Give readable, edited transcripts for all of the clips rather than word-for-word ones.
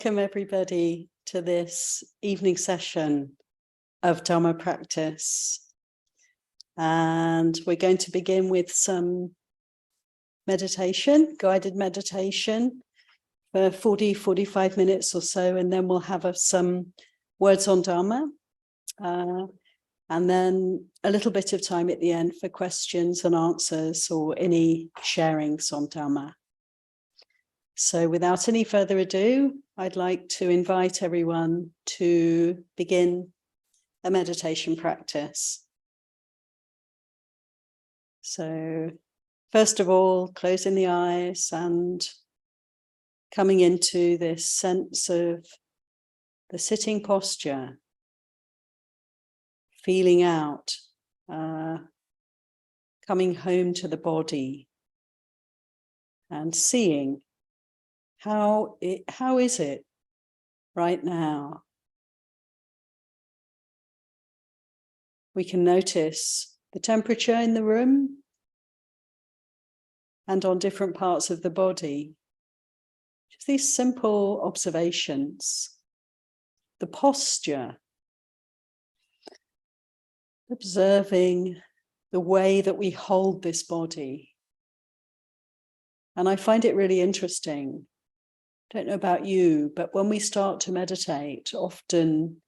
Welcome everybody to this evening session of Dhamma practice. And we're going to begin with some meditation, guided meditation for 45 minutes or so, and then we'll have some words on Dhamma. And then a little bit of time at the end for questions and answers or any sharings on Dhamma. So without any further ado, I'd like to invite everyone to begin a meditation practice. So first of all, closing the eyes and coming into this sense of the sitting posture, feeling out, coming home to the body and seeing how is it right now? We can notice the temperature in the room and on different parts of the body. Just these simple observations. The posture. Observing the way that we hold this body. And I find it really interesting. Don't know about you, but when we start to meditate, often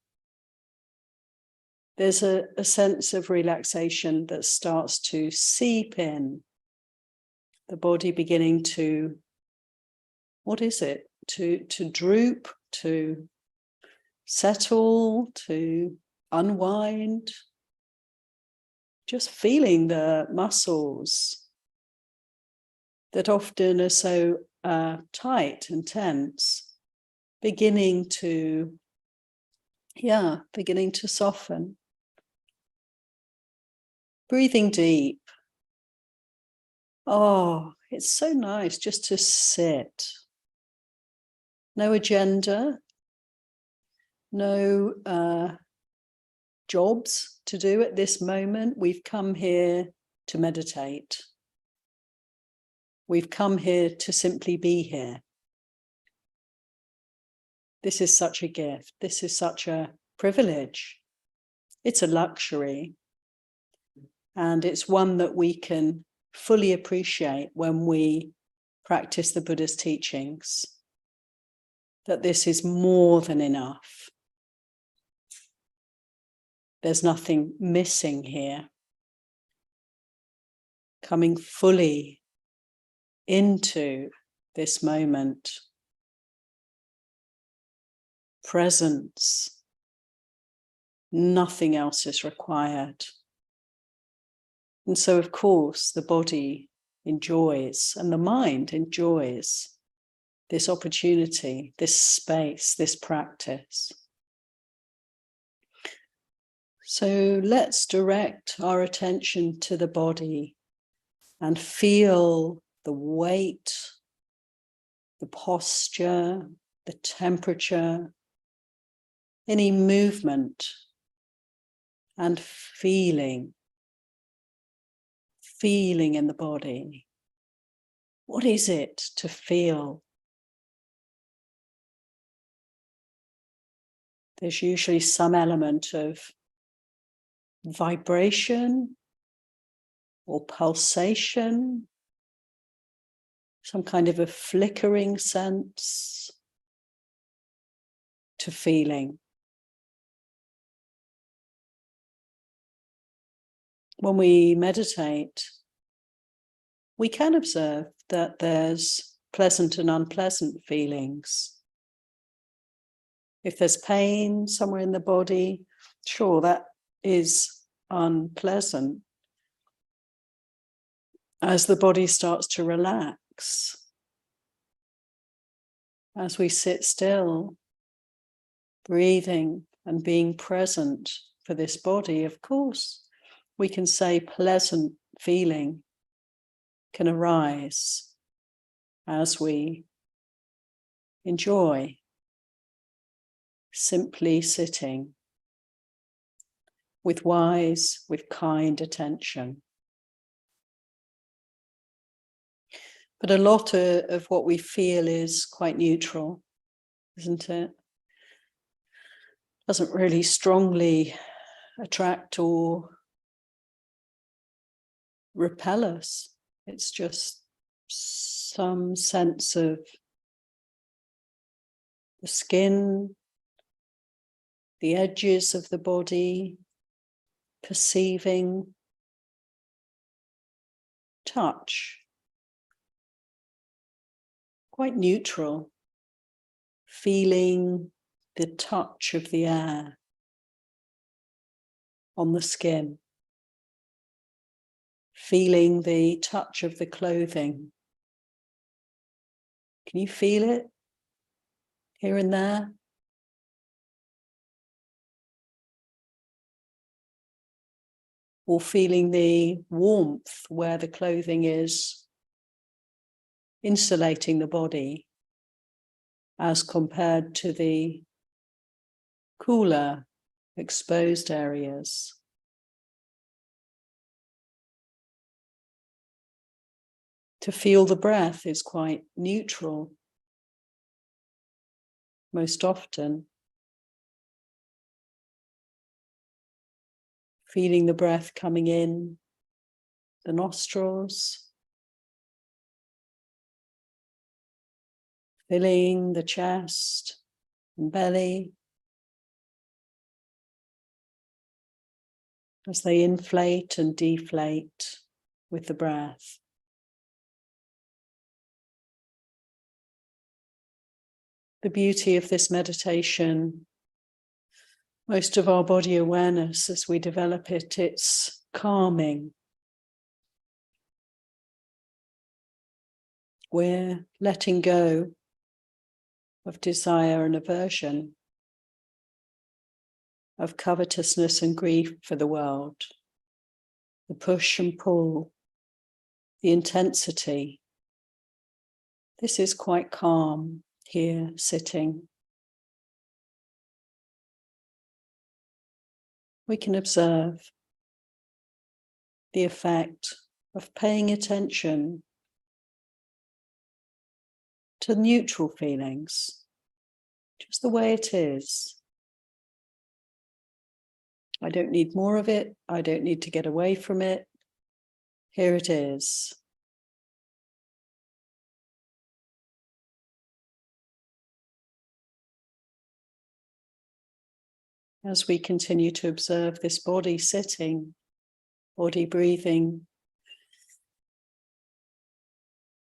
there's a sense of relaxation that starts to seep in. The body beginning to, what is it? To droop, to settle, to unwind. Just feeling the muscles that often are so tight and tense, beginning to soften. Breathing deep. Oh, it's so nice just to sit. No agenda, no jobs to do at this moment. We've come here to meditate. We've come here to simply be here. This is such a gift. This is such a privilege. It's a luxury. And it's one that we can fully appreciate when we practice the Buddha's teachings. That this is more than enough. There's nothing missing here. Coming fully into this moment, presence, nothing else is required. And so, of course, the body enjoys and the mind enjoys this opportunity, this space, this practice. So let's direct our attention to the body and feel the weight, the posture, the temperature, any movement, and feeling in the body. What is it to feel? There's usually some element of vibration or pulsation, some kind of a flickering sense to feeling. When we meditate, we can observe that there's pleasant and unpleasant feelings. If there's pain somewhere in the body, sure, that is unpleasant. As the body starts to relax, as we sit still, breathing and being present for this body, of course, we can say pleasant feeling can arise as we enjoy simply sitting with wise, with kind attention. But a lot of what we feel is quite neutral. isn't it? Doesn't really strongly attract or repel us. It's just some sense of the skin, the edges of the body, perceiving touch, quite neutral, feeling the touch of the air on the skin, feeling the touch of the clothing. Can you feel it here and there? Or feeling the warmth where the clothing is insulating the body as compared to the cooler, exposed areas. To feel the breath is quite neutral, most often. Feeling the breath coming in the nostrils, filling the chest and belly as they inflate and deflate with the breath. The beauty of this meditation, most of our body awareness as we develop it, it's calming. We're letting go of desire and aversion, of covetousness and grief for the world, the push and pull, the intensity. This is quite calm here, sitting. We can observe the effect of paying attention to neutral feelings, just the way it is. I don't need more of it. I don't need to get away from it. Here it is. As we continue to observe this body sitting, body breathing,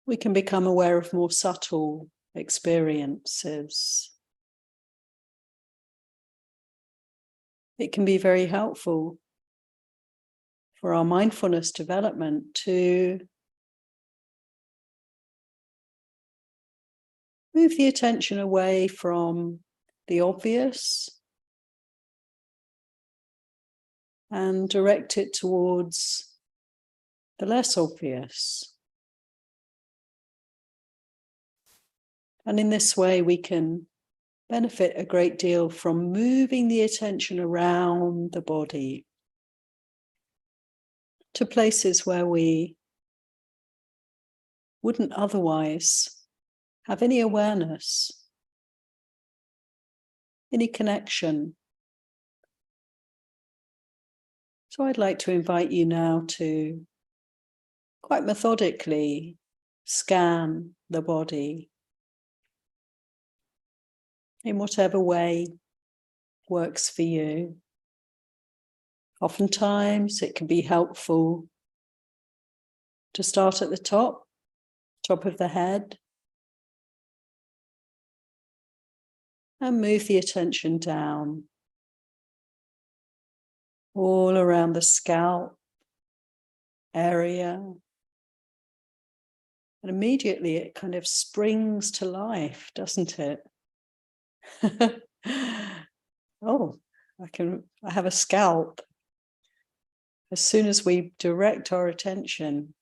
we can become aware of more subtle experiences. It can be very helpful for our mindfulness development to move the attention away from the obvious and direct it towards the less obvious. And in this way, we can benefit a great deal from moving the attention around the body to places where we wouldn't otherwise have any awareness, any connection. So I'd like to invite you now to quite methodically scan the body in whatever way works for you. Oftentimes it can be helpful to start at the top of the head, and move the attention down all around the scalp area. And immediately it kind of springs to life, doesn't it? Oh, I have a scalp. As soon as we direct our attention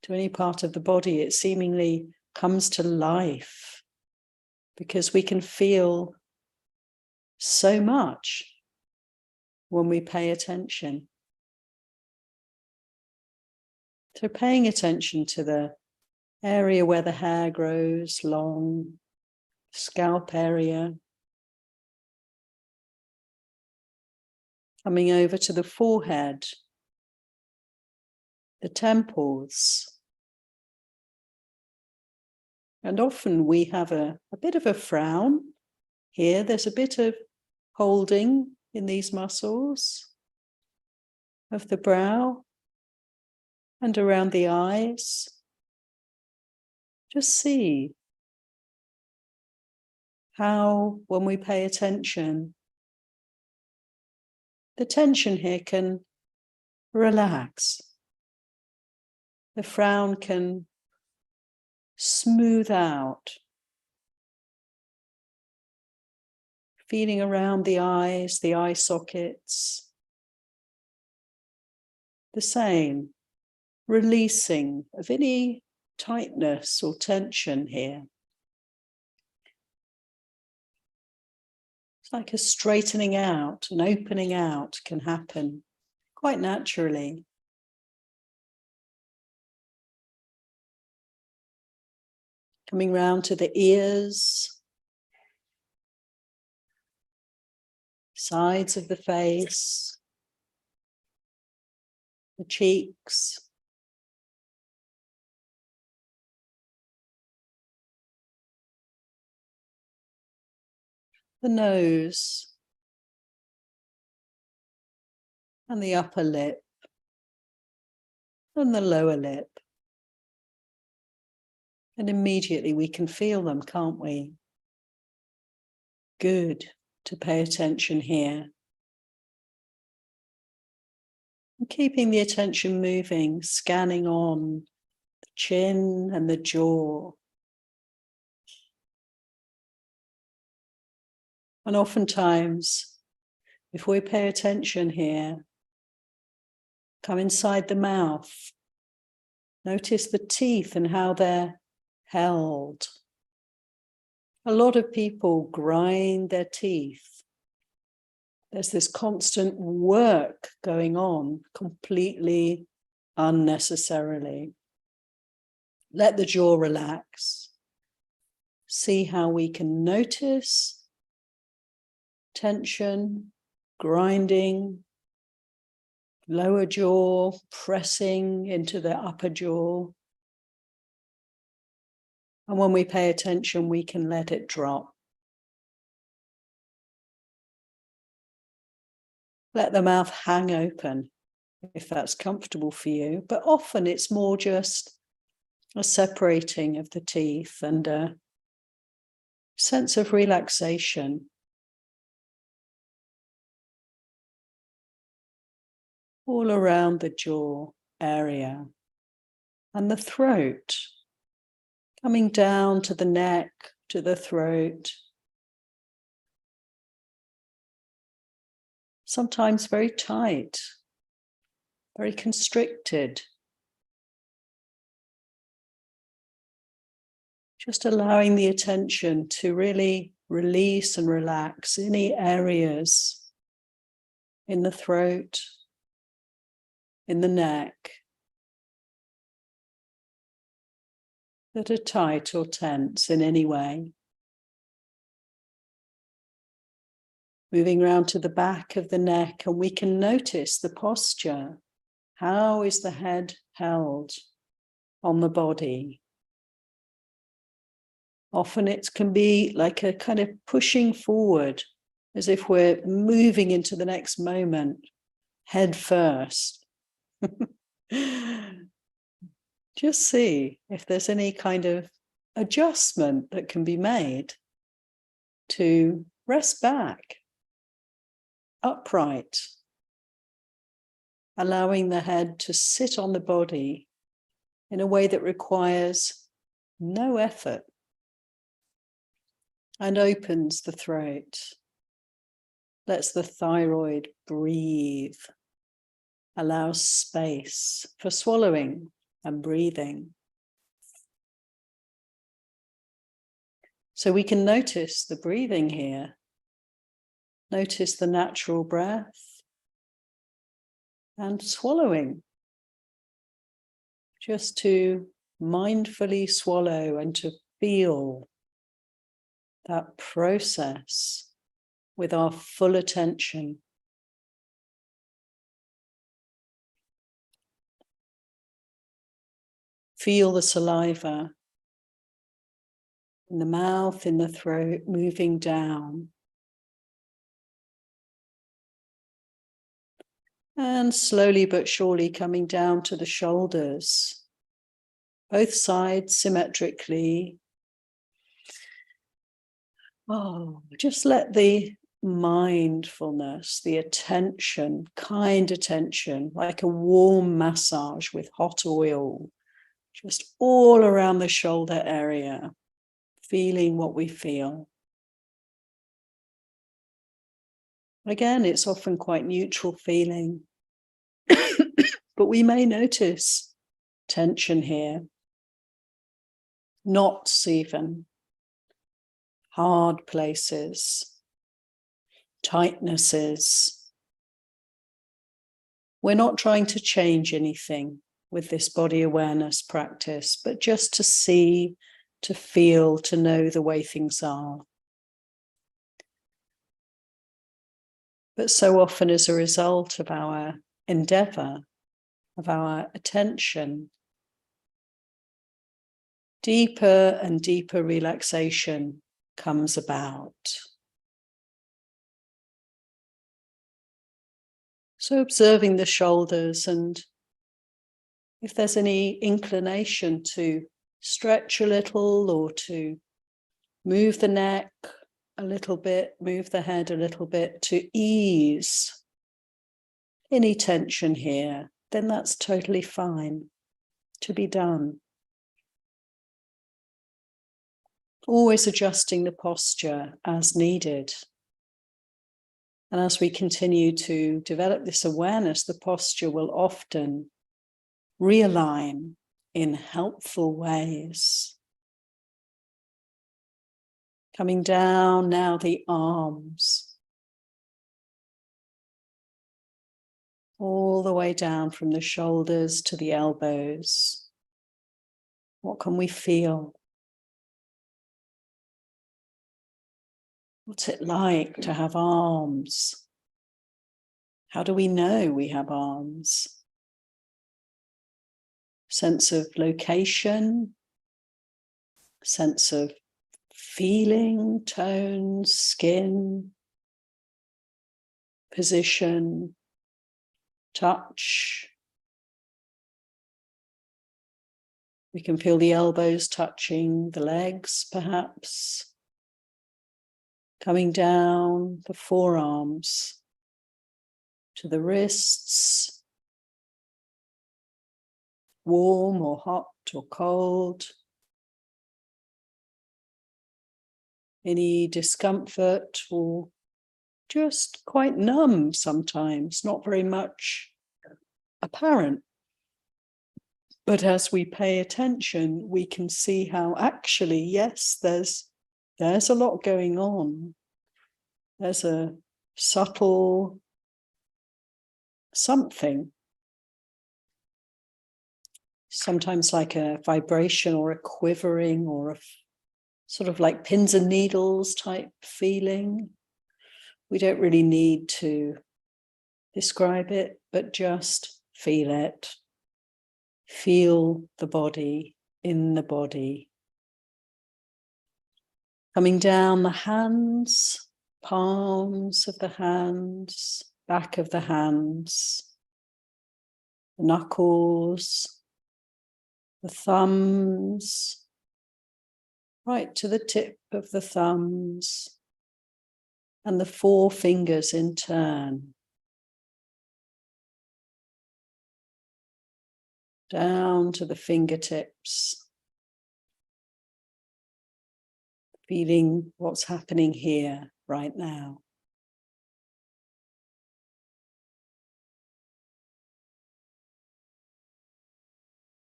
to any part of the body, it seemingly comes to life because we can feel so much when we pay attention. So paying attention to the area where the hair grows long, scalp area, coming over to the forehead, the temples. And often we have a bit of a frown here. There's a bit of holding in these muscles of the brow and around the eyes. Just see how, when we pay attention, the tension here can relax. The frown can smooth out, feeling around the eyes, the eye sockets. The same, releasing of any tightness or tension here. It's like a straightening out, an opening out can happen quite naturally. Coming round to the ears, sides of the face, the cheeks, the nose, and the upper lip, and the lower lip. And immediately we can feel them, can't we? Good to pay attention here. And keeping the attention moving, scanning on the chin and the jaw. And oftentimes, if we pay attention here, come inside the mouth. Notice the teeth and how they're held. A lot of people grind their teeth. There's this constant work going on, completely unnecessarily. Let the jaw relax. See how we can notice tension, grinding, lower jaw, pressing into the upper jaw. And when we pay attention, we can let it drop. Let the mouth hang open if that's comfortable for you. But often it's more just a separating of the teeth and a sense of relaxation. All around the jaw area and the throat, coming down to the neck, to the throat. Sometimes very tight, very constricted. Just allowing the attention to really release and relax any areas in the throat, in the neck, that are tight or tense in any way. Moving round to the back of the neck, and we can notice the posture. How is the head held on the body? Often it can be like a kind of pushing forward, as if we're moving into the next moment, head first. Just see if there's any kind of adjustment that can be made to rest back, upright, allowing the head to sit on the body in a way that requires no effort and opens the throat, lets the thyroid breathe, allows space for swallowing and breathing. So we can notice the breathing here. Notice the natural breath and swallowing. Just to mindfully swallow and to feel that process with our full attention. Feel the saliva in the mouth, in the throat, moving down. And slowly but surely coming down to the shoulders, both sides symmetrically. Oh, just let the mindfulness, the attention, kind attention, like a warm massage with hot oil, just all around the shoulder area, feeling what we feel. Again, it's often quite neutral feeling, but we may notice tension here, knots even, hard places, tightnesses. We're not trying to change anything with this body awareness practice, but just to see, to feel, to know the way things are. But so often as a result of our endeavor, of our attention, deeper and deeper relaxation comes about. So observing the shoulders, and if there's any inclination to stretch a little or to move the neck a little bit, move the head a little bit to ease any tension here, then that's totally fine to be done. Always adjusting the posture as needed. And as we continue to develop this awareness, the posture will often realign in helpful ways. Coming down now the arms, all the way down from the shoulders to the elbows. What can we feel? What's it like to have arms? How do we know we have arms? Sense of location, sense of feeling, tone, skin, position, touch. We can feel the elbows touching the legs, perhaps. Coming down the forearms to the wrists, warm or hot or cold. Any discomfort or just quite numb sometimes, not very much apparent. But as we pay attention, we can see how actually, yes, there's a lot going on. There's a subtle something, sometimes like a vibration or a quivering or a sort of like pins and needles type feeling. We don't really need to describe it, but just feel it. Feel the body in the body. Coming down the hands, palms of the hands, back of the hands, the knuckles, the thumbs, right to the tip of the thumbs, and the four fingers in turn. Down to the fingertips, feeling what's happening here right now.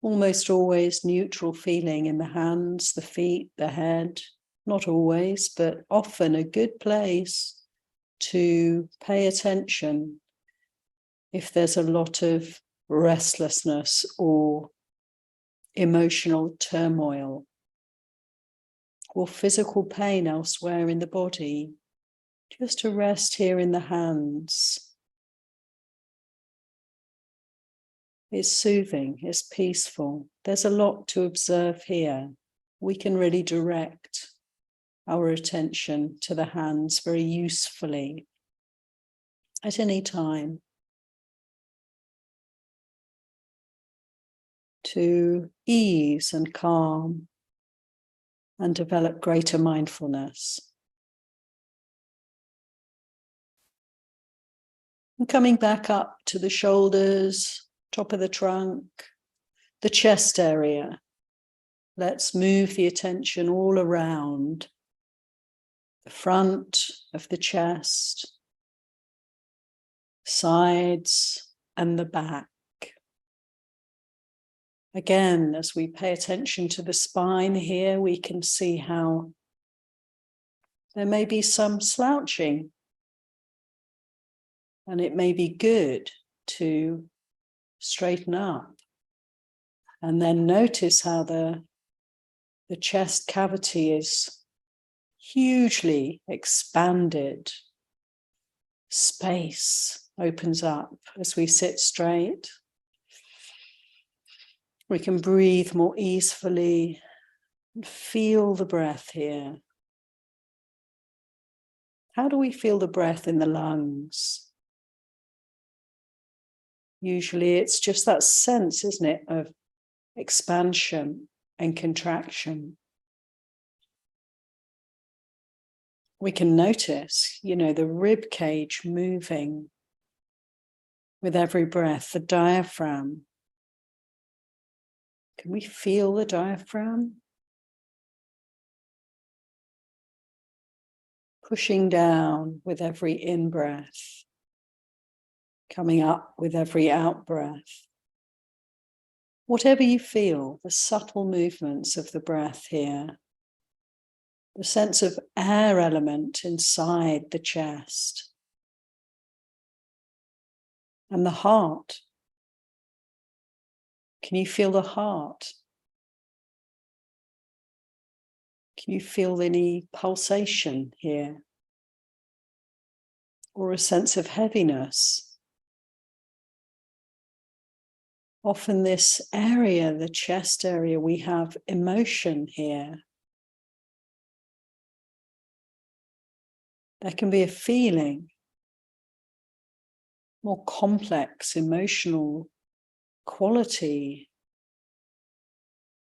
Almost always neutral feeling in the hands, the feet, the head. Not always, but often a good place to pay attention if there's a lot of restlessness or emotional turmoil or physical pain elsewhere in the body, just to rest here in the hands. It's soothing, it's peaceful. There's a lot to observe here. We can really direct our attention to the hands very usefully at any time to ease and calm and develop greater mindfulness. And coming back up to the shoulders, top of the trunk, the chest area. Let's move the attention all around the front of the chest, sides, and the back. Again, as we pay attention to the spine here, we can see how there may be some slouching, and it may be good to straighten up. And then notice how the chest cavity is hugely expanded. Space opens up as we sit straight. We can breathe more easily and feel the breath here. How do we feel the breath in the lungs? Usually it's just that sense, isn't it, of expansion and contraction. We can notice, the rib cage moving with every breath, the diaphragm. Can we feel the diaphragm? Pushing down with every in-breath, coming up with every out-breath. Whatever you feel, the subtle movements of the breath here, the sense of air element inside the chest, and the heart. Can you feel the heart? Can you feel any pulsation here? Or a sense of heaviness? Often this area, the chest area, we have emotion here. There can be a feeling, more complex emotional quality,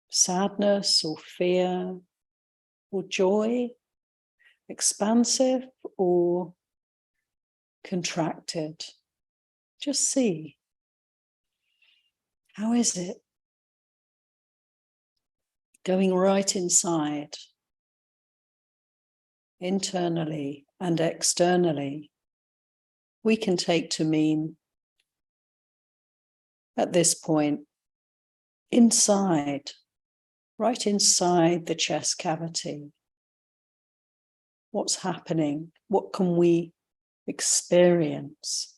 sadness or fear or joy, expansive or contracted. Just see. How is it? Going right inside, internally and externally, we can take to mean, at this point, inside, right inside the chest cavity. What's happening? What can we experience?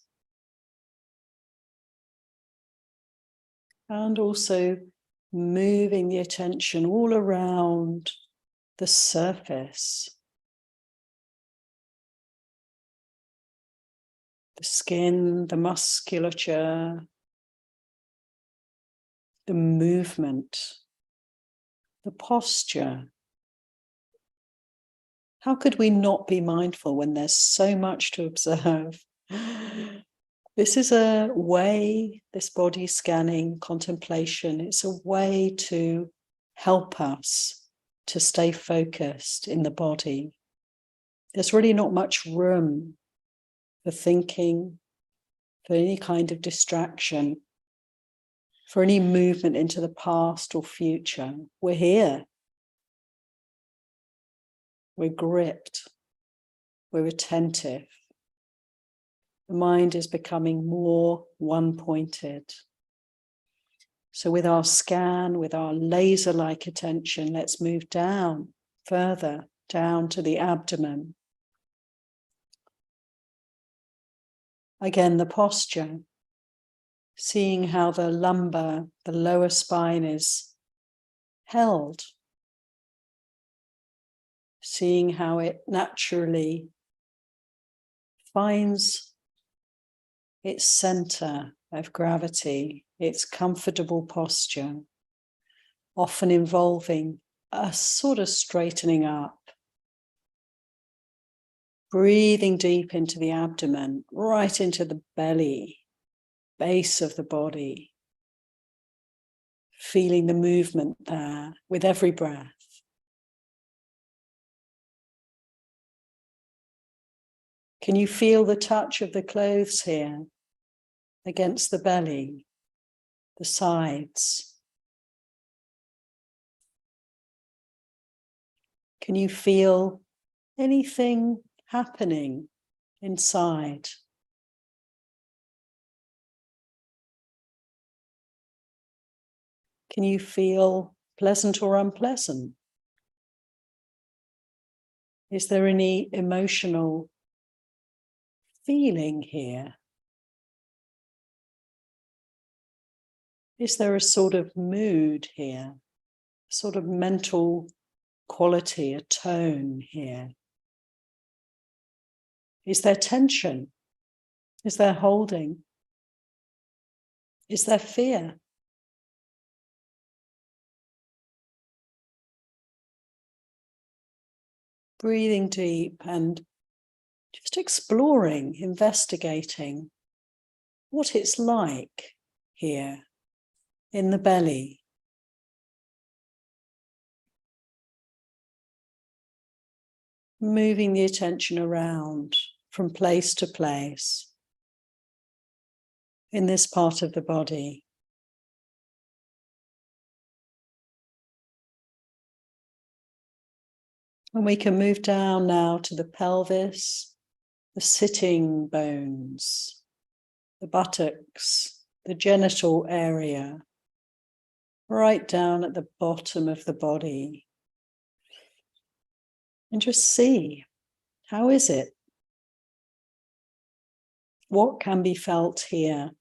And also moving the attention all around the surface. The skin, the musculature, the movement, the posture. How could we not be mindful when there's so much to observe? This is a way, this body scanning contemplation, it's a way to help us to stay focused in the body. There's really not much room for thinking, for any kind of distraction, for any movement into the past or future. We're here. We're gripped. We're attentive. The mind is becoming more one-pointed. So with our scan, with our laser-like attention, let's move down, further down to the abdomen. Again, the posture, seeing how the lumbar, the lower spine is held. seeing how it naturally finds its center of gravity, its comfortable posture, often involving a sort of straightening up. Breathing deep into the abdomen, right into the belly, base of the body. Feeling the movement there with every breath. Can you feel the touch of the clothes here against the belly, the sides? Can you feel anything happening inside? Can you feel pleasant or unpleasant? Is there any emotional feeling here? Is there a sort of mood here? A sort of mental quality, a tone here? Is there tension? Is there holding? Is there fear? Breathing deep and just exploring, investigating what it's like here in the belly. Moving the attention around from place to place in this part of the body. And we can move down now to the pelvis, the sitting bones, the buttocks, the genital area, right down at the bottom of the body. And just see, how is it? What can be felt here?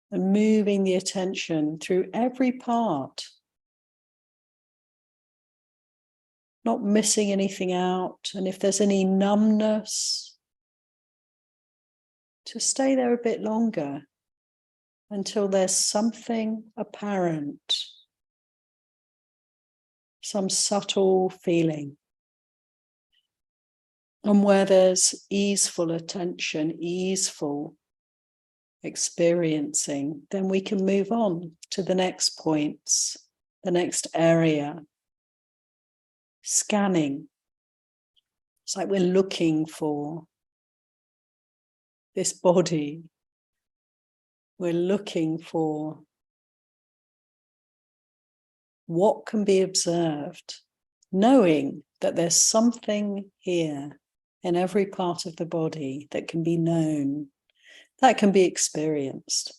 And moving the attention through every part, not missing anything out. And if there's any numbness, to stay there a bit longer until there's something apparent, some subtle feeling. And where there's easeful attention, easeful experiencing, then we can move on to the next points, the next area. Scanning. It's like we're looking for this body. We're looking for what can be observed, knowing that there's something here in every part of the body that can be known, that can be experienced.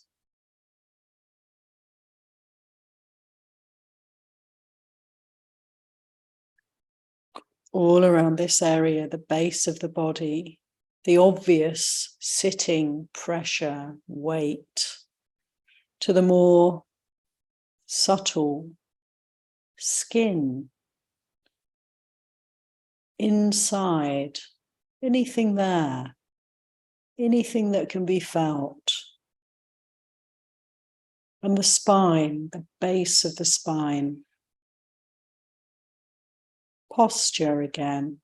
All around this area, the base of the body, the obvious sitting pressure, weight, to the more subtle skin, inside, anything there, anything that can be felt. And the spine, the base of the spine. Posture again.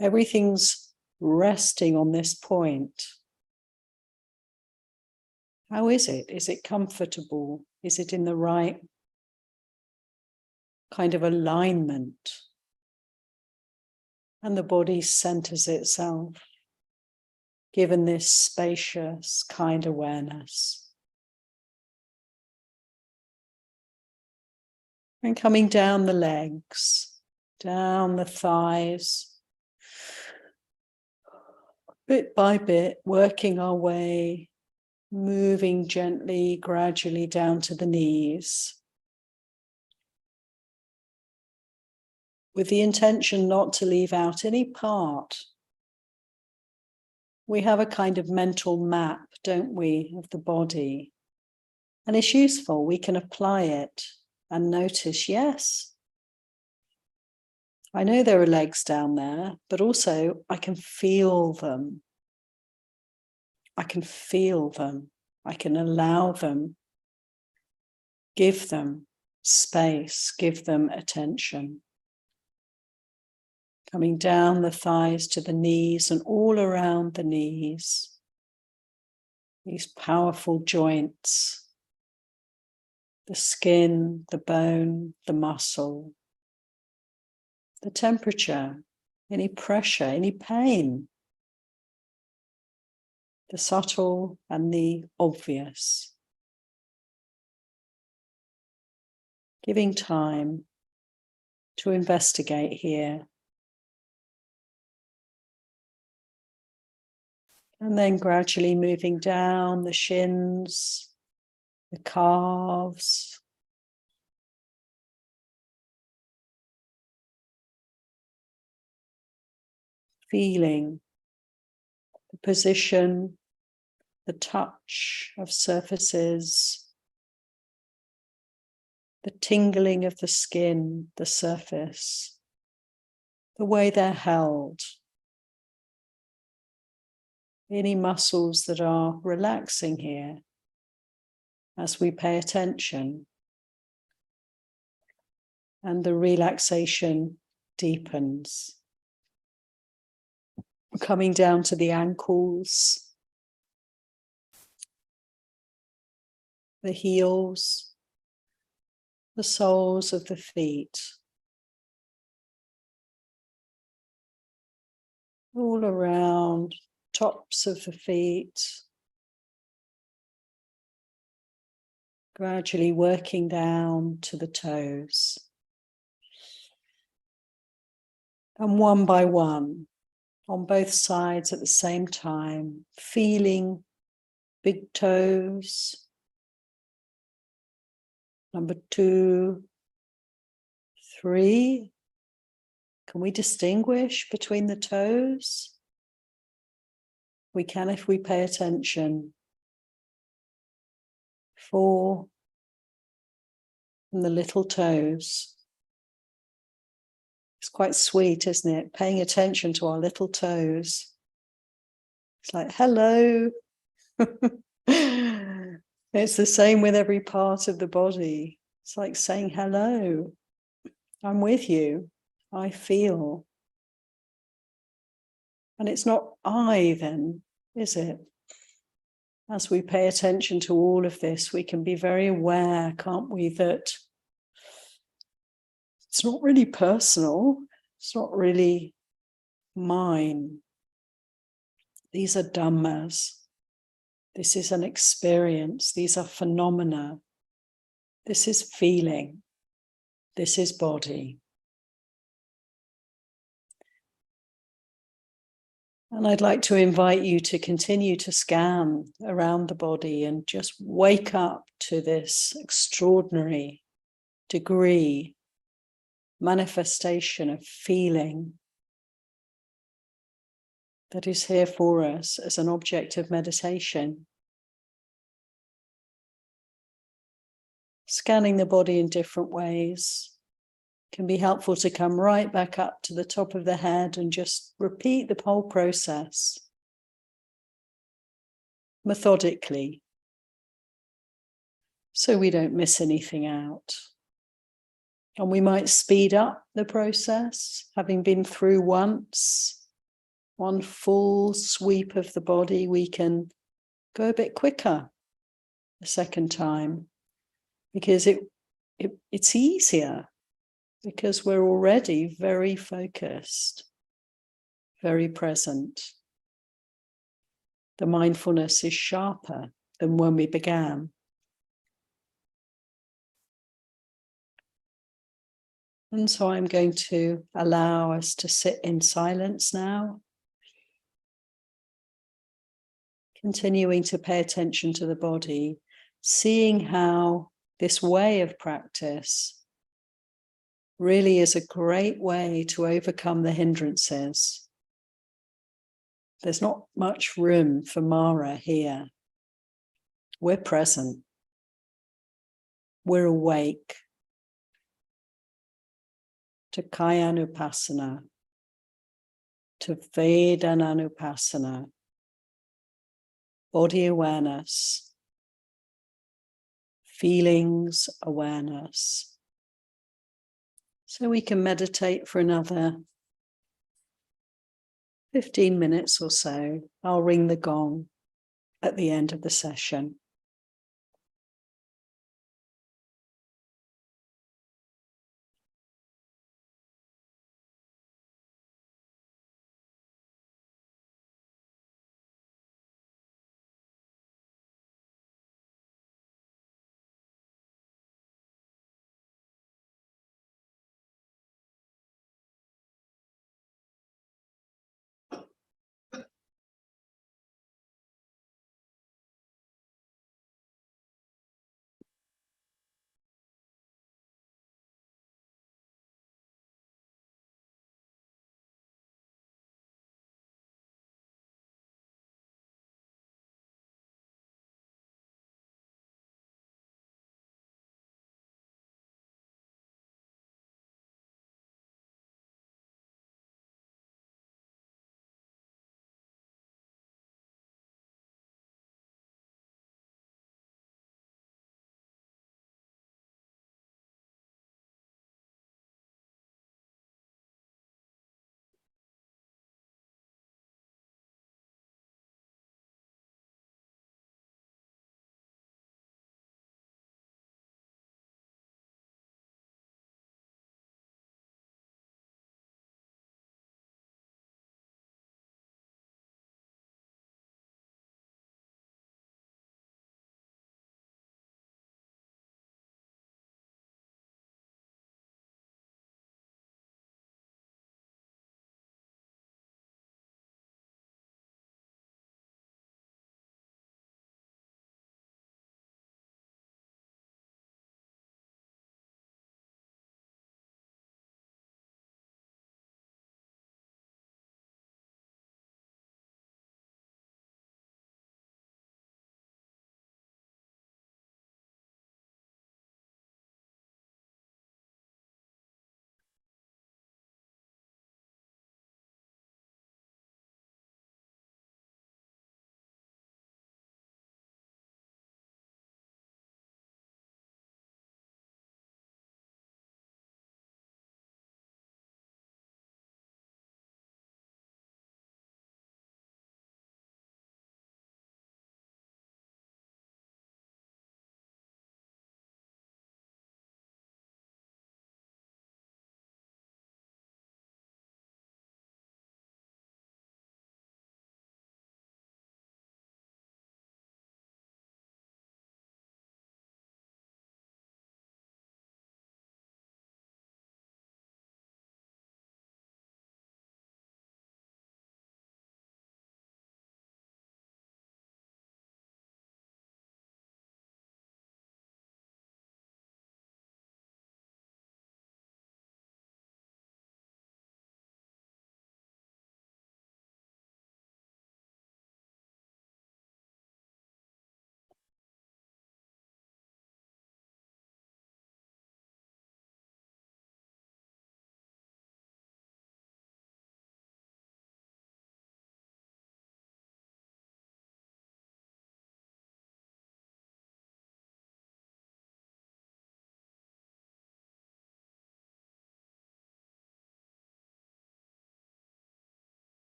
Everything's resting on this point. How is it? Is it comfortable? Is it in the right kind of alignment? And the body centers itself, given this spacious kind awareness. And coming down the legs, down the thighs, bit by bit, working our way, moving gently, gradually down to the knees, with the intention not to leave out any part. We have a kind of mental map, don't we, of the body, and it's useful. We can apply it and notice, yes, I know there are legs down there, but also I can feel them. I can feel them. I can allow them, give them space, give them attention. Coming down the thighs to the knees and all around the knees. These powerful joints, the skin, the bone, the muscle, the temperature, any pressure, any pain, the subtle and the obvious. Giving time to investigate here. And then gradually moving down the shins, the calves, feeling the position, the touch of surfaces, the tingling of the skin, the surface, the way they're held. Any muscles that are relaxing here as we pay attention, and the relaxation deepens. Coming down to the ankles, the heels, the soles of the feet, all around, tops of the feet, gradually working down to the toes. And one by one, on both sides at the same time, feeling big toes, number 2, 3. Can we distinguish between the toes? We can if we pay attention. 4, and the little toes. It's quite sweet, isn't it? Paying attention to our little toes. It's like, hello. It's the same with every part of the body. It's like saying, hello, I'm with you. I feel. And it's not I then, is it? As we pay attention to all of this, we can be very aware, can't we, that it's not really personal. It's not really mine. These are Dhammas. This is an experience. These are phenomena. This is feeling. This is body. And I'd like to invite you to continue to scan around the body and just wake up to this extraordinary degree, manifestation of feeling that is here for us as an object of meditation. Scanning the body in different ways can be helpful to come right back up to the top of the head and just repeat the whole process methodically so we don't miss anything out. And we might speed up the process, having been through once, one full sweep of the body, we can go a bit quicker the second time because it's easier. Because we're already very focused, very present. The mindfulness is sharper than when we began. And so I'm going to allow us to sit in silence now, continuing to pay attention to the body, seeing how this way of practice really is a great way to overcome the hindrances. There's not much room for Mara here. We're present. We're awake. to Kayanupassana, to Vedananupassana, body awareness, feelings awareness. So we can meditate for another 15 minutes or so. I'll ring the gong at the end of the session.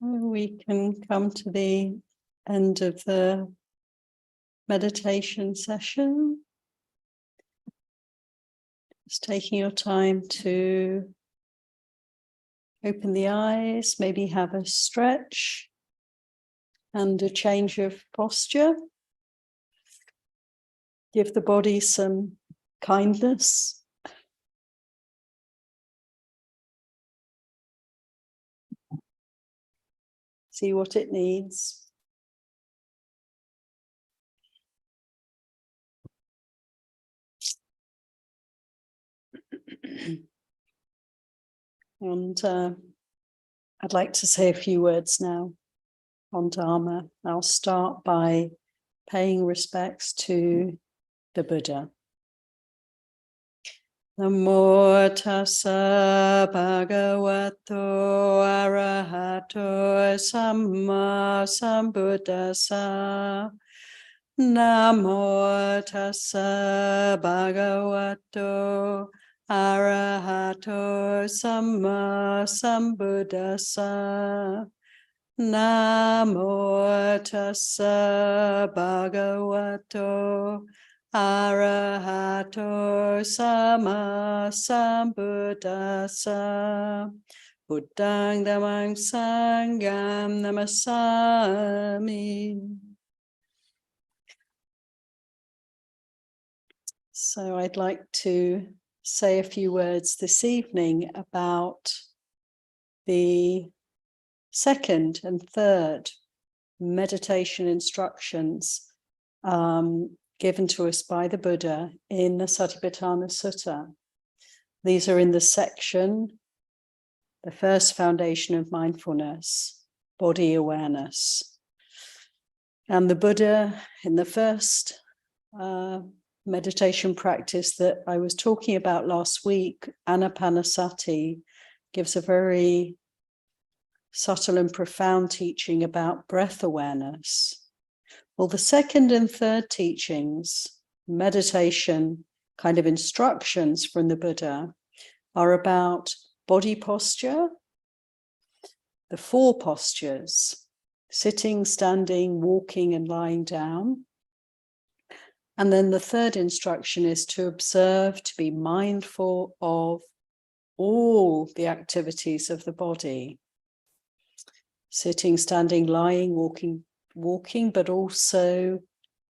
We can come to the end of the meditation session. Just taking your time to open the eyes, maybe have a stretch and a change of posture. Give the body some kindness. See what it needs. And I'd like to say a few words now on Dhamma. I'll start by paying respects to the Buddha. Namo tassa bhagavato arahato samma sambuddhassa. Namo tassa bhagavato arahato samma sambuddhassa. Namo tassa bhagavato arahato samma sambuddhassa. Buddhang dhammang sangham namasami. So I'd like to say a few words this evening about the second and third meditation instructions given to us by the Buddha in the Satipatthana Sutta. These are in the section, the first foundation of mindfulness, body awareness. And the Buddha, in the first meditation practice that I was talking about last week, Anapanasati, gives a very subtle and profound teaching about breath awareness. Well, the second and third teachings, meditation kind of instructions from the Buddha, are about body posture, the four postures, sitting, standing, walking, and lying down. And then the third instruction is to observe, to be mindful of all the activities of the body. Sitting, standing, lying, walking, but also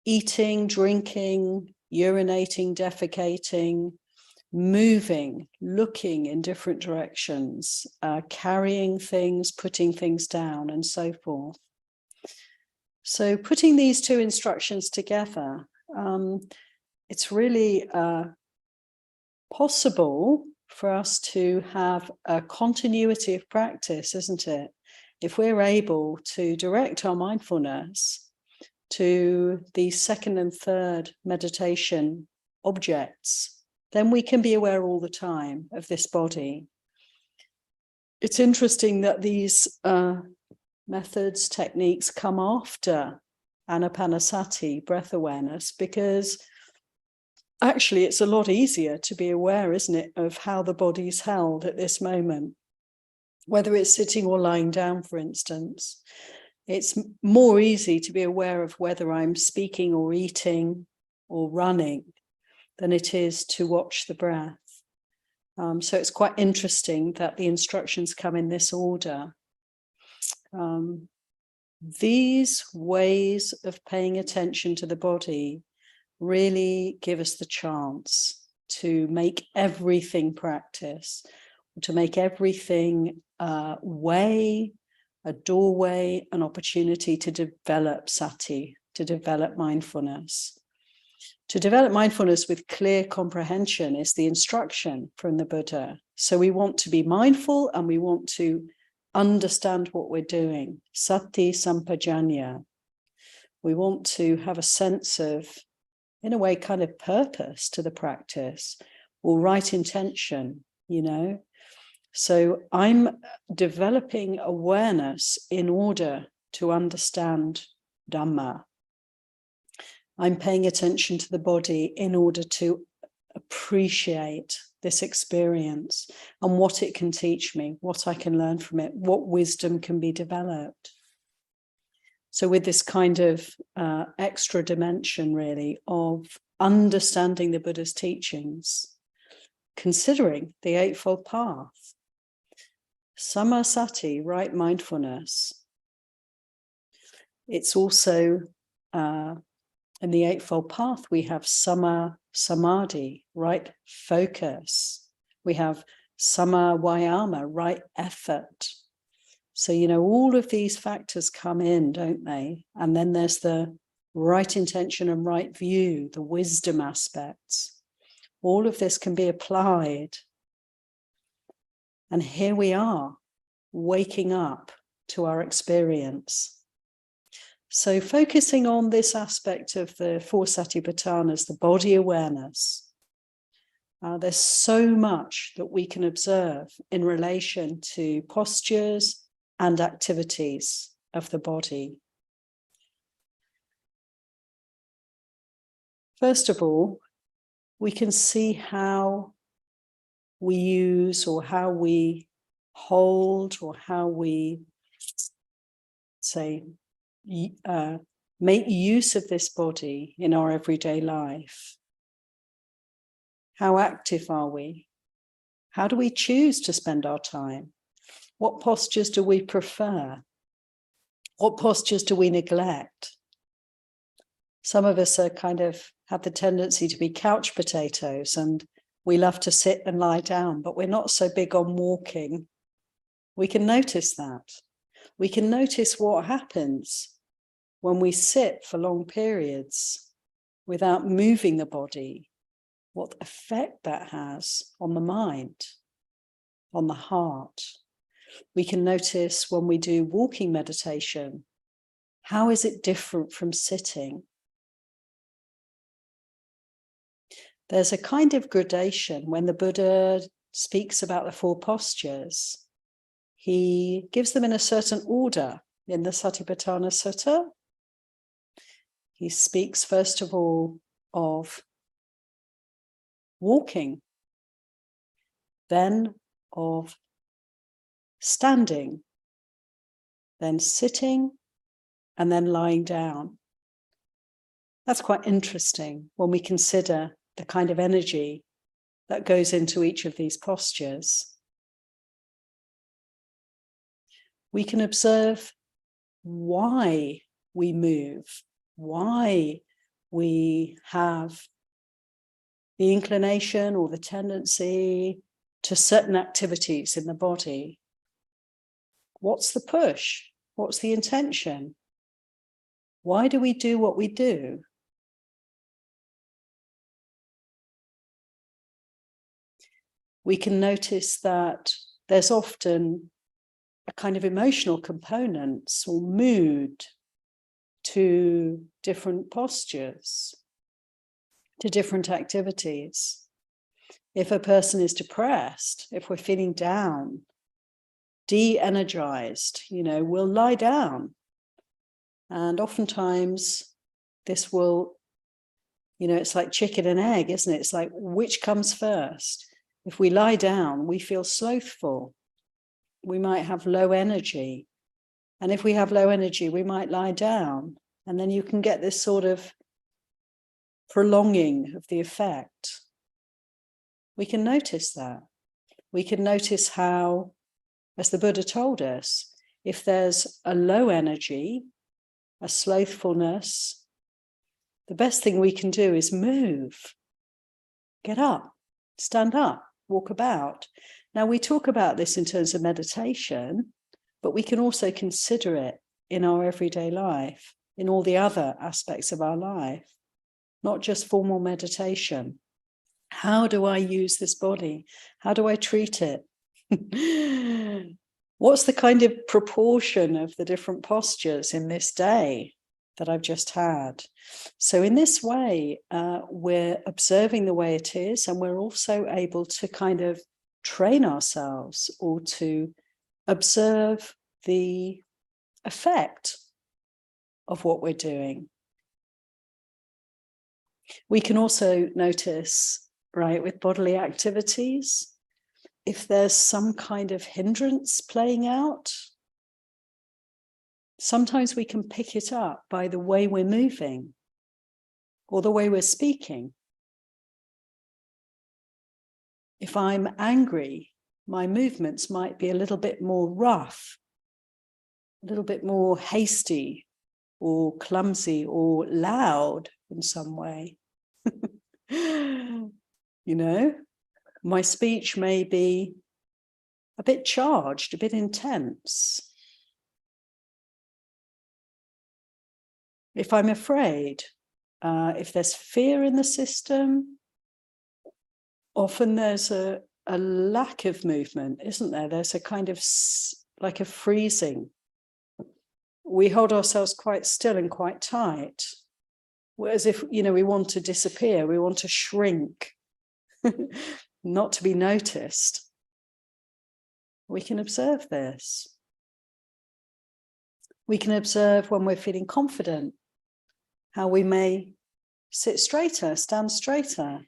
eating, drinking, urinating, defecating, moving, looking in different directions, carrying things, putting things down, and so forth. So putting these two instructions together, it's really possible for us to have a continuity of practice, isn't it? If we're able to direct our mindfulness to the second and third meditation objects, then we can be aware all the time of this body. It's interesting that these methods, techniques come after Anapanasati, breath awareness, because actually it's a lot easier to be aware, isn't it, of how the body's held at this moment. Whether it's sitting or lying down, for instance, it's more easy to be aware of whether I'm speaking or eating or running than it is to watch the breath. So it's quite interesting that the instructions come in this order. These ways of paying attention to the body really give us the chance to make everything practice, to make everything a way, a doorway, an opportunity to develop sati, to develop mindfulness. To develop mindfulness with clear comprehension is the instruction from the Buddha. So we want to be mindful and we want to understand what we're doing. Sati sampajanya. We want to have a sense of, in a way, kind of purpose to the practice, or right intention, you know. So I'm developing awareness in order to understand Dhamma. I'm paying attention to the body in order to appreciate this experience and what it can teach me, what I can learn from it, what wisdom can be developed. So with this kind of extra dimension, really, of understanding the Buddha's teachings, considering the Eightfold Path, Samasati, right mindfulness. It's also, in the Eightfold Path, we have Sama Samadhi, right focus. We have Sama Vayama, right effort. So, all of these factors come in, don't they? And then there's the right intention and right view, the wisdom aspects. All of this can be applied. And here we are, waking up to our experience. So focusing on this aspect of the four satipatthanas, the body awareness, there's so much that we can observe in relation to postures and activities of the body. First of all, we can see how we use or how we hold or how we make use of this body in our everyday life. How active are we? How do we choose to spend our time? What postures do we prefer? What postures do we neglect? Some of us are have the tendency to be couch potatoes, and we love to sit and lie down, but we're not so big on walking. We can notice that. We can notice what happens when we sit for long periods without moving the body, what effect that has on the mind, on the heart. We can notice when we do walking meditation, how is it different from sitting? There's a kind of gradation when the Buddha speaks about the four postures. He gives them in a certain order in the Satipatthana Sutta. He speaks first of all of walking, then of standing, then sitting, and then lying down. That's quite interesting when we consider the kind of energy that goes into each of these postures. We can observe why we move, why we have the inclination or the tendency to certain activities in the body. What's the push? What's the intention? Why do we do what we do? We can notice that there's often a kind of emotional components or mood to different postures, to different activities. If a person is depressed, if we're feeling down, de-energized, we'll lie down. And oftentimes this will, it's like chicken and egg, isn't it? It's like, which comes first? If we lie down, we feel slothful. We might have low energy. And if we have low energy, we might lie down. And then you can get this sort of prolonging of the effect. We can notice that. We can notice how, as the Buddha told us, if there's a low energy, a slothfulness, the best thing we can do is move. Get up, stand up, walk about. Now, we talk about this in terms of meditation, but we can also consider it in our everyday life, in all the other aspects of our life, not just formal meditation. How do I use this body? How do I treat it? What's the kind of proportion of the different postures in this day that I've just had? So in this way, we're observing the way it is, and we're also able to kind of train ourselves or to observe the effect of what we're doing. We can also notice, right, with bodily activities, if there's some kind of hindrance playing out. Sometimes we can pick it up by the way we're moving or the way we're speaking. If I'm angry, my movements might be a little bit more rough, a little bit more hasty or clumsy or loud in some way. You know, my speech may be a bit charged, a bit intense. If I'm afraid, if there's fear in the system, often there's a lack of movement, isn't there? There's a kind of like a freezing. We hold ourselves quite still and quite tight, as if, you know, we want to disappear, we want to shrink, not to be noticed. We can observe this. We can observe when we're feeling confident, how we may sit straighter, stand straighter,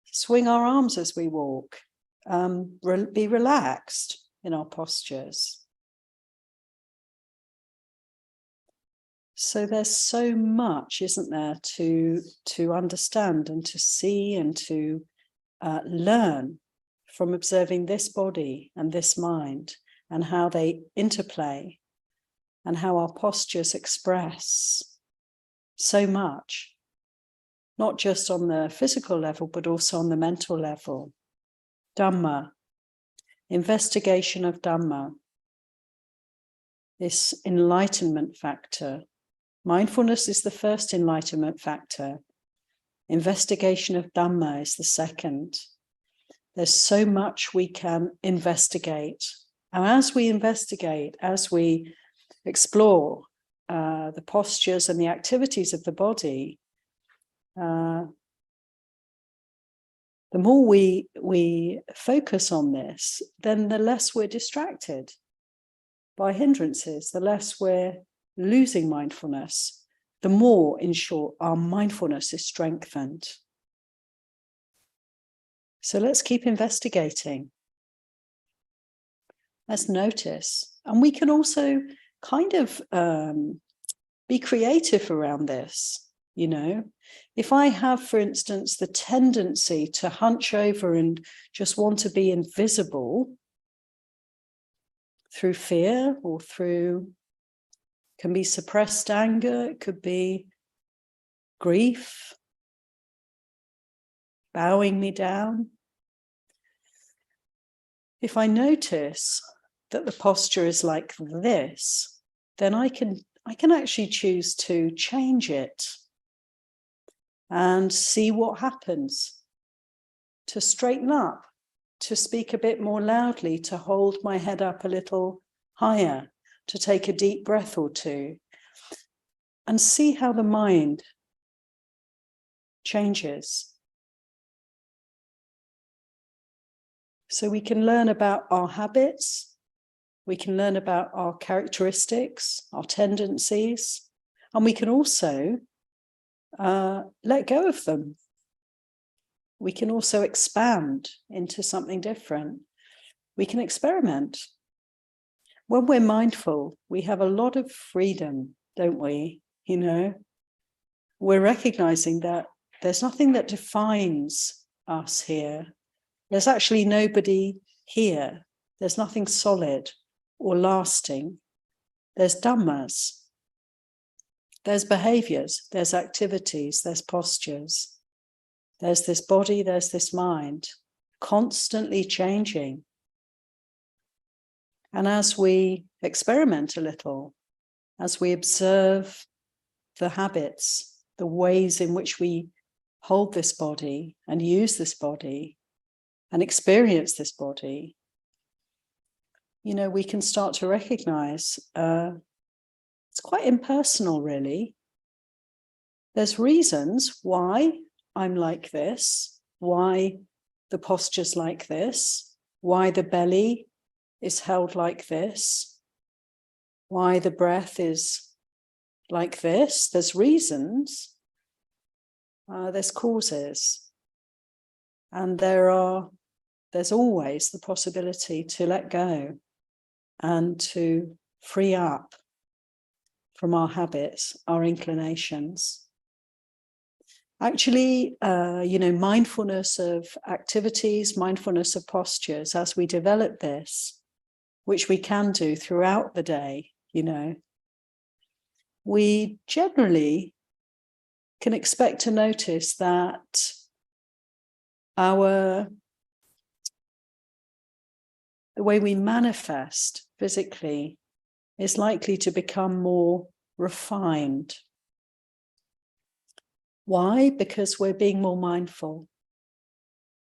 swing our arms as we walk, be relaxed in our postures. So there's so much, isn't there, to understand and to see and to learn from observing this body and this mind and how they interplay and how our postures express so much, not just on the physical level, but also on the mental level. Dhamma, investigation of Dhamma, this enlightenment factor. Mindfulness is the first enlightenment factor. Investigation of Dhamma is the second. There's so much we can investigate. And as we investigate, as we explore the postures and the activities of the body, the more we focus on this, then the less we're distracted by hindrances, the less we're losing mindfulness, the more, in short, our mindfulness is strengthened. So let's keep investigating. Let's notice. And we can also kind of be creative around this, you know. If I have, for instance, the tendency to hunch over and just want to be invisible through fear or through, can be suppressed anger, it could be grief, bowing me down. If I notice that the posture is like this, then I can actually choose to change it and see what happens, to straighten up, to speak a bit more loudly, to hold my head up a little higher, to take a deep breath or two, and see how the mind changes. So we can learn about our habits, we can learn about our characteristics, our tendencies, and we can also let go of them. We can also expand into something different. We can experiment. When we're mindful, we have a lot of freedom, don't we? You know, we're recognizing that there's nothing that defines us here. There's actually nobody here. There's nothing solid or lasting. There's dhammas. There's behaviors, there's activities, there's postures. There's this body, there's this mind, constantly changing. And as we experiment a little, as we observe the habits, the ways in which we hold this body and use this body and experience this body, you know, we can start to recognize it's quite impersonal, really. There's reasons why I'm like this, why the posture's like this, why the belly is held like this, why the breath is like this. There's reasons, there's causes, and there's always the possibility to let go and to free up from our habits, our inclinations. Actually, mindfulness of activities, mindfulness of postures, as we develop this, which we can do throughout the day, we generally can expect to notice that the way we manifest physically is likely to become more refined. Why? Because we're being more mindful.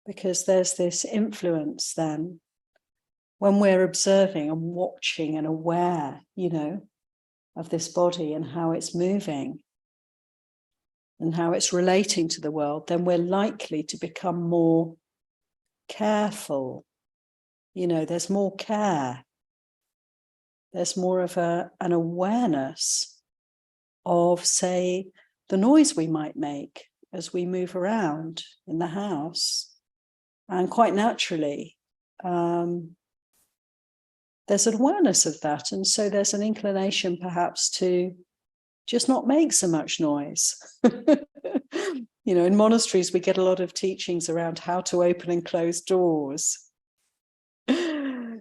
Because there's this influence then when we're observing and watching and aware, of this body and how it's moving and how it's relating to the world, then we're likely to become more careful. There's more care. There's more of an awareness of, say, the noise we might make as we move around in the house. And quite naturally, there's an awareness of that. And so there's an inclination perhaps to just not make so much noise. In monasteries, we get a lot of teachings around how to open and close doors,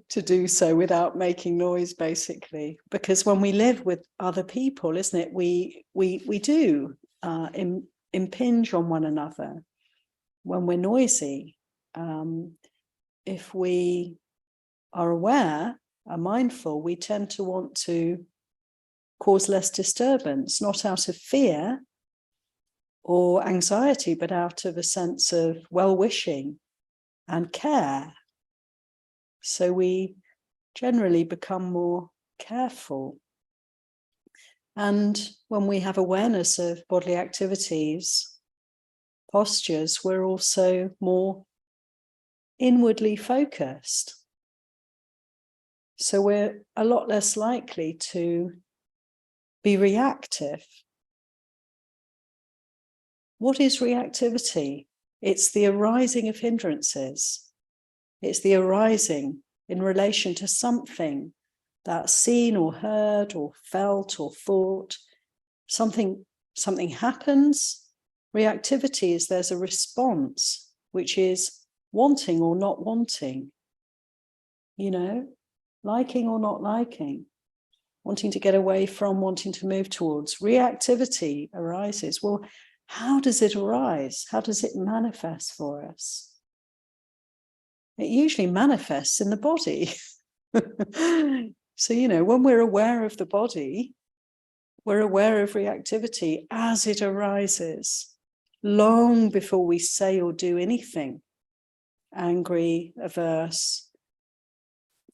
to do so without making noise, basically. Because when we live with other people, isn't it, we do impinge on one another when we're noisy. If we are aware, are mindful, we tend to want to cause less disturbance, not out of fear or anxiety, but out of a sense of well-wishing and care. So we generally become more careful. And when we have awareness of bodily activities, postures, we're also more inwardly focused. So we're a lot less likely to be reactive. What is reactivity? It's the arising of hindrances. It's the arising in relation to something that's seen or heard or felt or thought. Something happens. Reactivity is there's a response, which is wanting or not wanting, liking or not liking, wanting to get away from, wanting to move towards. Reactivity arises. Well, how does it arise? How does it manifest for us? It usually manifests in the body. So, when we're aware of the body, we're aware of reactivity as it arises, long before we say or do anything. Angry, averse,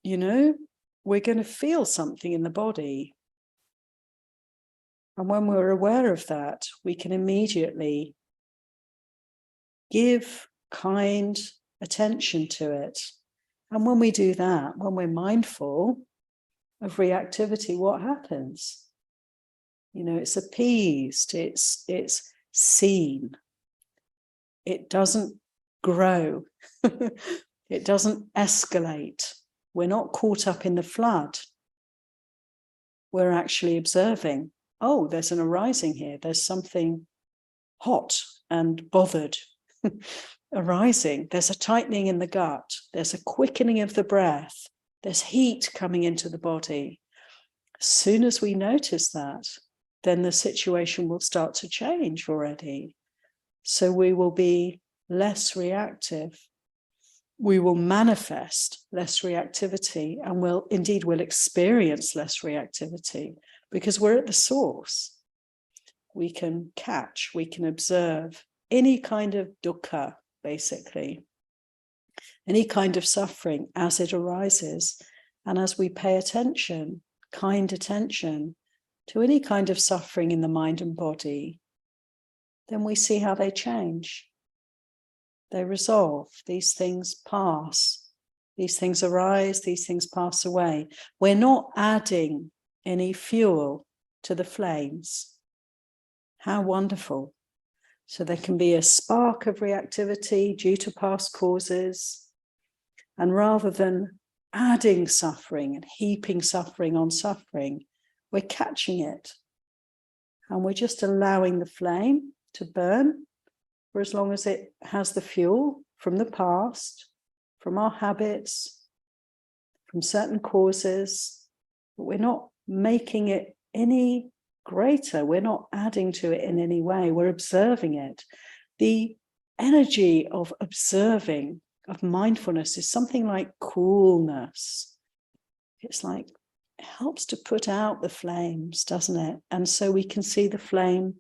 we're going to feel something in the body. And when we're aware of that, we can immediately give kind attention to it. And when we do that, when we're mindful of reactivity, what happens? It's appeased, it's seen. It doesn't grow. It doesn't escalate. We're not caught up in the flood. We're actually observing, oh, there's an arising here. There's something hot and bothered arising. There's a tightening in the gut. There's a quickening of the breath. There's heat coming into the body. As soon as we notice that, then the situation will start to change already. So we will be less reactive. We will manifest less reactivity, and we'll experience less reactivity because we're at the source. We can catch, we can observe any kind of dukkha, basically, any kind of suffering as it arises. And as we pay attention, kind attention to any kind of suffering in the mind and body, then we see how they change. They resolve, these things pass, These things arise, these things pass away. We're not adding any fuel to the flames. How wonderful. So there can be a spark of reactivity due to past causes. And rather than adding suffering and heaping suffering on suffering, we're catching it. And we're just allowing the flame to burn for as long as it has the fuel from the past, from our habits, from certain causes. But we're not making it any greater. We're not adding to it in any way. We're observing it. The energy of observing, of mindfulness, is something like coolness. It's like, it helps to put out the flames, doesn't it? And so we can see the flame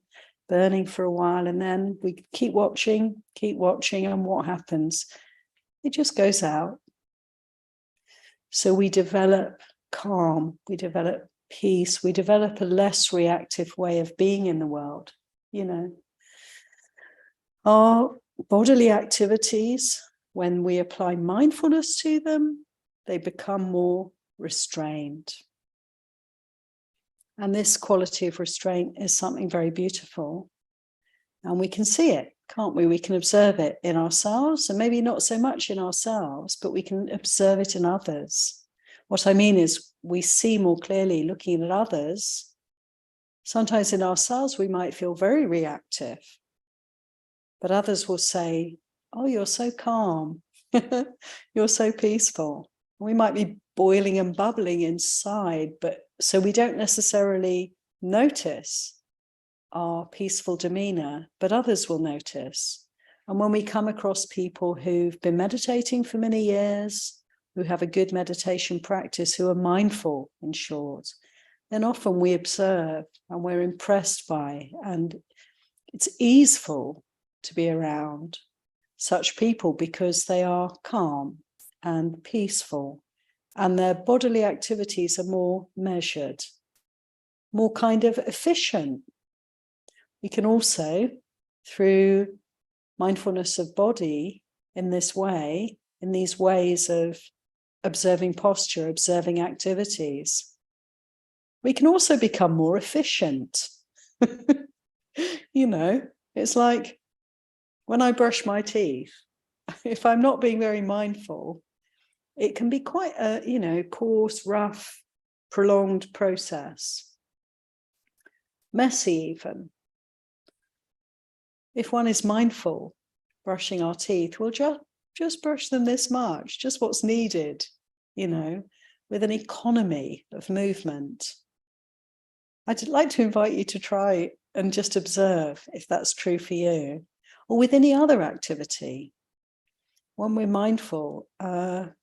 burning for a while, and then we keep watching, and what happens? It just goes out. So we develop calm, we develop peace, we develop a less reactive way of being in the world. You know, our bodily activities, when we apply mindfulness to them, they become more restrained. And this quality of restraint is something very beautiful. And we can see it, can't we? We can observe it in ourselves, and maybe not so much in ourselves, but we can observe it in others. What I mean is, we see more clearly looking at others. Sometimes in ourselves, we might feel very reactive, but others will say, oh, you're so calm. You're so peaceful. We might be boiling and bubbling inside, but so we don't necessarily notice our peaceful demeanor, but others will notice. And when we come across people who've been meditating for many years, who have a good meditation practice, who are mindful, in short, then often we observe and we're impressed by, and it's easeful to be around such people because they are calm and peaceful, and their bodily activities are more measured, more kind of efficient. We can also, through mindfulness of body in this way, in these ways of observing posture, observing activities, we can also become more efficient. You know, it's like when I brush my teeth, if I'm not being very mindful, it can be quite a, you know, coarse, rough, prolonged process. Messy even. If one is mindful, brushing our teeth, we'll just brush them this much, just what's needed, you know, with an economy of movement. I'd like to invite you to try and just observe if that's true for you, or with any other activity. When we're mindful, when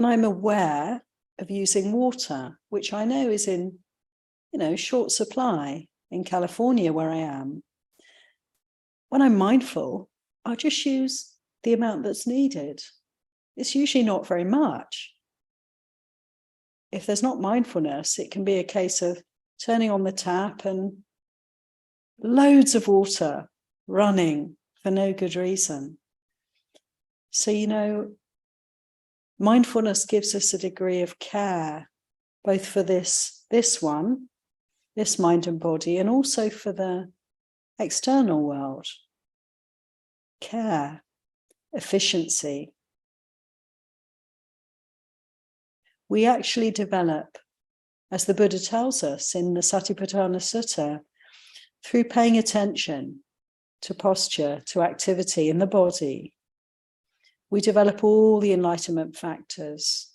I'm aware of using water, which I know is in, you know, short supply in California where I am, when I'm mindful, I'll just use the amount that's needed. It's usually not very much. If there's not mindfulness, it can be a case of turning on the tap and loads of water running for no good reason. So, you know, mindfulness gives us a degree of care, both for this mind and body, and also for the external world. Care, efficiency. We actually develop, as the Buddha tells us in the Satipatthana Sutta, through paying attention to posture, to activity in the body, we develop all the enlightenment factors.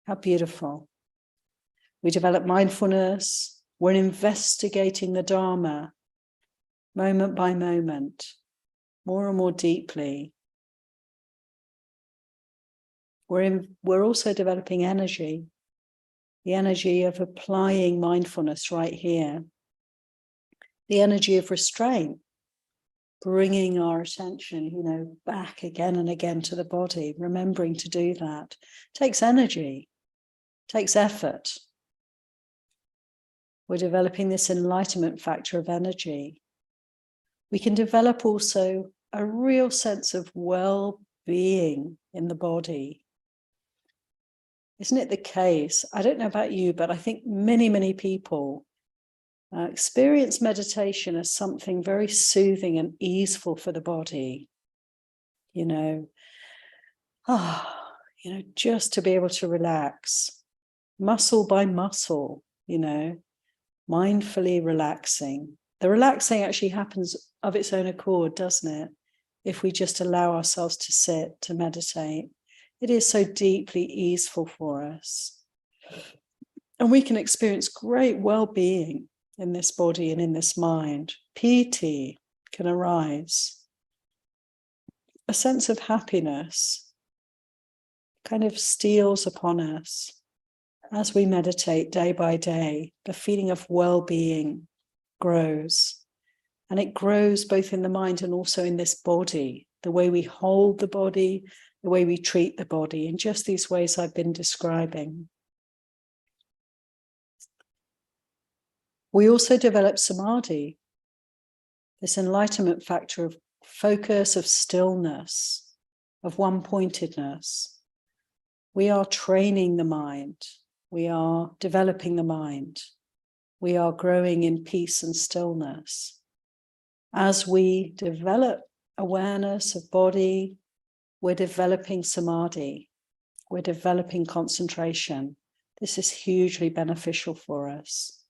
How beautiful. We develop mindfulness. We're investigating the Dhamma moment by moment, more and more deeply. We're also developing energy, the energy of applying mindfulness right here, the energy of restraint, bringing our attention, you know, back again and again to the body, remembering to do that. Takes energy, takes effort. We're developing this enlightenment factor of energy. We can develop also a real sense of well-being being in the body. Isn't it the case? I don't know about you, but I think many, many people experience meditation as something very soothing and easeful for the body. Just to be able to relax, muscle by muscle, mindfully relaxing. The relaxing actually happens of its own accord, doesn't it? If we just allow ourselves to sit, to meditate, it is so deeply easeful for us. And we can experience great well-being in this body and in this mind. Piti can arise. A sense of happiness kind of steals upon us as we meditate day by day. The feeling of well-being grows. And it grows both in the mind and also in this body, the way we hold the body, the way we treat the body, in just these ways I've been describing. We also develop samadhi, this enlightenment factor of focus, of stillness, of one-pointedness. We are training the mind. We are developing the mind. We are growing in peace and stillness. As we develop awareness of body, we're developing samadhi. We're developing concentration. This is hugely beneficial for us.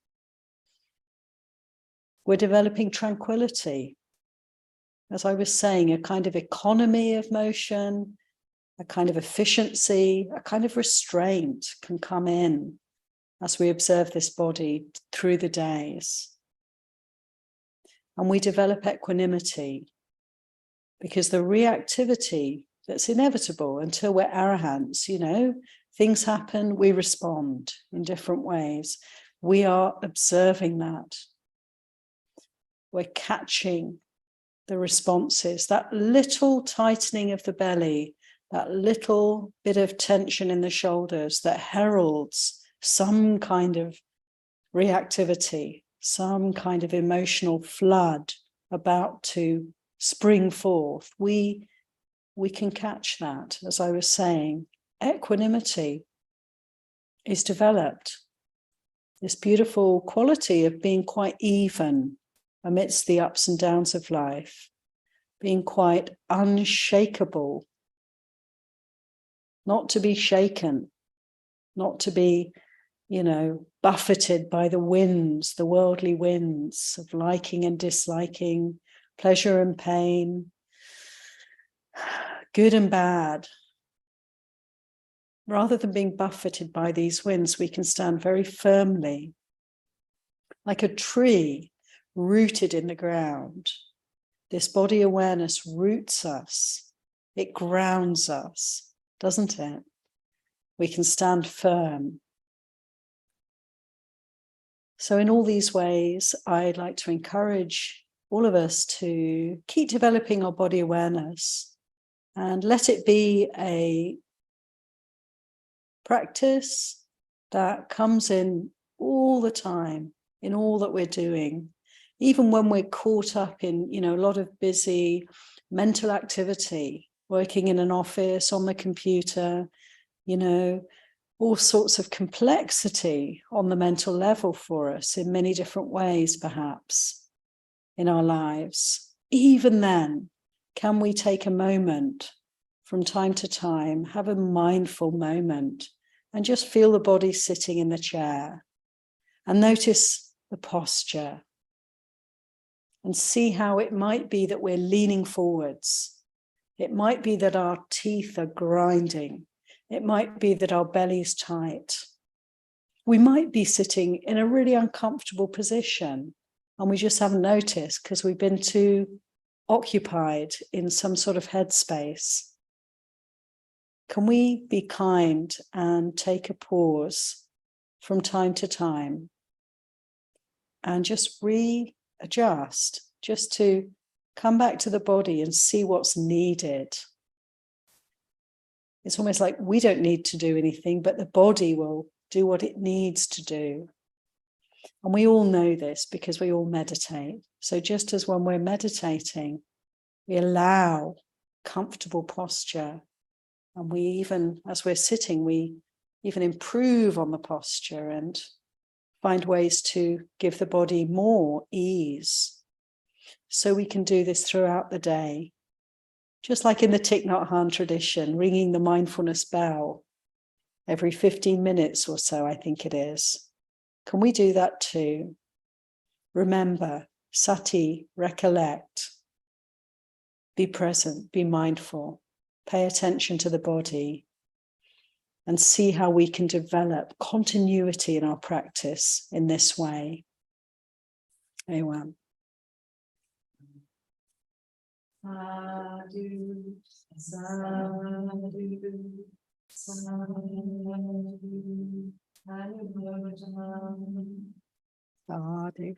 We're developing tranquility. As I was saying, a kind of economy of motion, a kind of efficiency, a kind of restraint can come in as we observe this body through the days. And we develop equanimity, because the reactivity that's inevitable until we're arahants, things happen, we respond in different ways. We are observing that. We're catching the responses, that little tightening of the belly, that little bit of tension in the shoulders that heralds some kind of reactivity, some kind of emotional flood about to spring forth. We can catch that, as I was saying. Equanimity is developed. This beautiful quality of being quite even amidst the ups and downs of life, being quite unshakable, not to be shaken, not to be, buffeted by the winds, the worldly winds of liking and disliking, pleasure and pain, good and bad. Rather than being buffeted by these winds, we can stand very firmly, like a tree rooted in the ground. This body awareness roots us. It grounds us, doesn't it? We can stand firm. So in all these ways, I'd like to encourage all of us to keep developing our body awareness and let it be a practice that comes in all the time, in all that we're doing, even when we're caught up in, a lot of busy mental activity, working in an office, on the computer, all sorts of complexity on the mental level for us in many different ways, perhaps, in our lives. Even then, can we take a moment from time to time, have a mindful moment, and just feel the body sitting in the chair, and notice the posture, and see how it might be that we're leaning forwards. It might be that our teeth are grinding. It might be that our belly's tight. We might be sitting in a really uncomfortable position and we just haven't noticed because we've been too occupied in some sort of headspace. Can we be kind and take a pause from time to time and just readjust, just to come back to the body and see what's needed? It's almost like we don't need to do anything, but the body will do what it needs to do. And we all know this because we all meditate. So just as when we're meditating, we allow comfortable posture. And we even, as we're sitting, we even improve on the posture and find ways to give the body more ease. So we can do this throughout the day. Just like in the Thich Nhat Hanh tradition, ringing the mindfulness bell every 15 minutes or so, I think it is. Can we do that too? Remember, sati, recollect, be present, be mindful, pay attention to the body, and see how we can develop continuity in our practice in this way. Ewan. Sadhu, sadhu, sadhu, sadhu.